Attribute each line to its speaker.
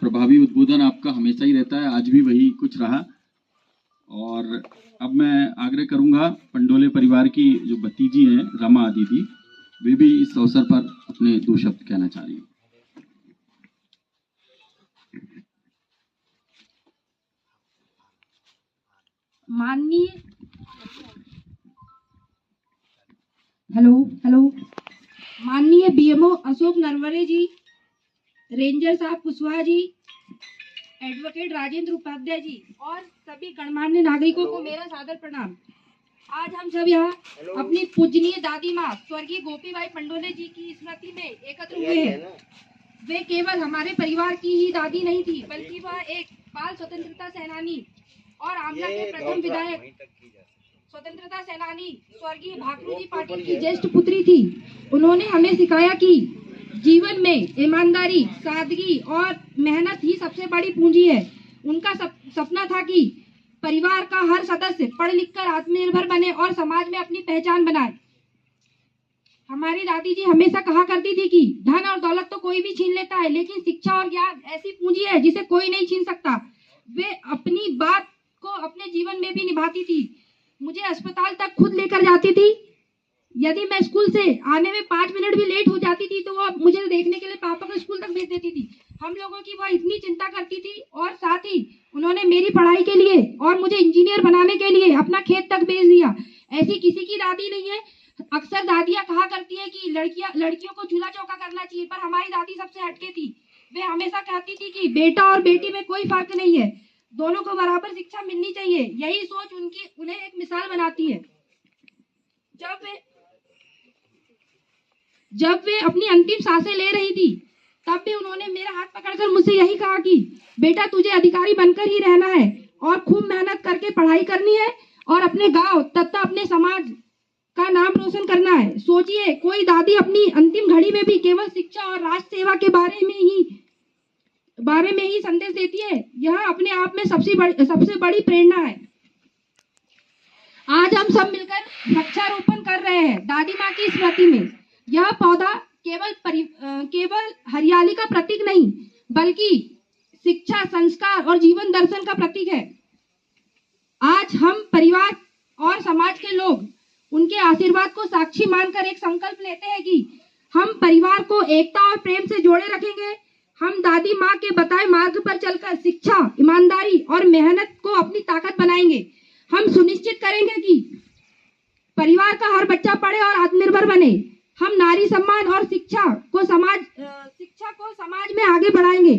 Speaker 1: प्रभावी उद्बोधन आपका हमेशा ही रहता है, आज भी वही कुछ रहा। और अब मैं आग्रह करूंगा पंडोले परिवार की जो भतीजी हैं रमा दीदी, वे भी इस अवसर पर अपने 2 शब्द कहना चाह रही हैं।
Speaker 2: माननीय हेलो माननीय बीएमओ अशोक नरवरे जी, रेंजर साहब कुशवाहा जी, एडवोकेट राजेंद्र उपाध्याय जी और सभी गणमान्य नागरिकों को मेरा सादर प्रणाम। आज हम सब यहाँ अपनी पूजनीय दादी माँ स्वर्गीय गोपीबाई पंडोले जी की स्मृति में एकत्र हुए हैं। वे केवल हमारे परिवार की ही दादी नहीं थी, बल्कि वह एक बाल स्वतंत्रता सेनानी और आमला के प्रथम विधायक स्वतंत्रता सेनानी स्वर्गीय भाकरू जी पाटिल की ज्येष्ठ पुत्री थी। उन्होंने हमें सिखाया कि जीवन में ईमानदारी, सादगी और मेहनत ही सबसे बड़ी पूंजी है। उनका सपना था कि परिवार का हर सदस्य पढ़ लिख कर आत्मनिर्भर बने और समाज में अपनी पहचान बनाए। हमारी दादी जी हमेशा कहा करती थी कि धन और दौलत तो कोई भी छीन लेता है, लेकिन शिक्षा और ज्ञान ऐसी पूंजी है जिसे कोई नहीं छीन सकता। वे अपनी बात को अपने जीवन में भी निभाती थी। मुझे अस्पताल तक खुद लेकर जाती थी। यदि मैं स्कूल से आने में 5 मिनट भी लेट हो जाती थी तो वो मुझे देखने के लिए पापा को स्कूल तक भेज देती थी। हम लोगों की वह इतनी चिंता करती थी और साथ ही उन्होंने मेरी पढ़ाई के लिए और मुझे इंजीनियर बनाने के लिए अपना खेत तक बेच दिया। ऐसी किसी की दादी नहीं है। अक्सर दादियां कहा करती है कि लड़कियों को चूल्हा चौका करना चाहिए, पर हमारी दादी सबसे हटके थी। वे हमेशा कहती थी कि बेटा और बेटी में कोई फर्क नहीं है, दोनों को बराबर शिक्षा मिलनी चाहिए। यही सोच उन्हें एक मिसाल बनाती है। जब वे अपनी अंतिम सांसें ले रही थी, तब भी उन्होंने मेरा हाथ पकड़कर मुझसे यही कहा कि बेटा तुझे अधिकारी बनकर ही रहना है और खूब मेहनत करके पढ़ाई करनी है और अपने गांव तथा अपने समाज का नाम रोशन करना है। सोचिए, कोई दादी अपनी अंतिम घड़ी में भी केवल शिक्षा और राष्ट्र सेवा के बारे में ही संदेश देती है। यह अपने आप में सबसे बड़ी प्रेरणा है। आज हम सब मिलकर वृक्षारोपण कर रहे हैं दादी माँ की स्मृति में। यह पौधा केवल हरियाली का प्रतीक नहीं, बल्कि शिक्षा, संस्कार और जीवन दर्शन का प्रतीक है। आज हम परिवार और समाज के लोग उनके आशीर्वाद को साक्षी मानकर एक संकल्प लेते हैं कि हम परिवार को एकता और प्रेम से जोड़े रखेंगे। हम दादी माँ के बताए मार्ग पर चलकर शिक्षा, ईमानदारी और मेहनत को अपनी ताकत बनाएंगे। हम सुनिश्चित करेंगे कि परिवार का हर बच्चा पढ़े और आत्मनिर्भर बने। हम नारी सम्मान और शिक्षा को समाज में आगे बढ़ाएंगे।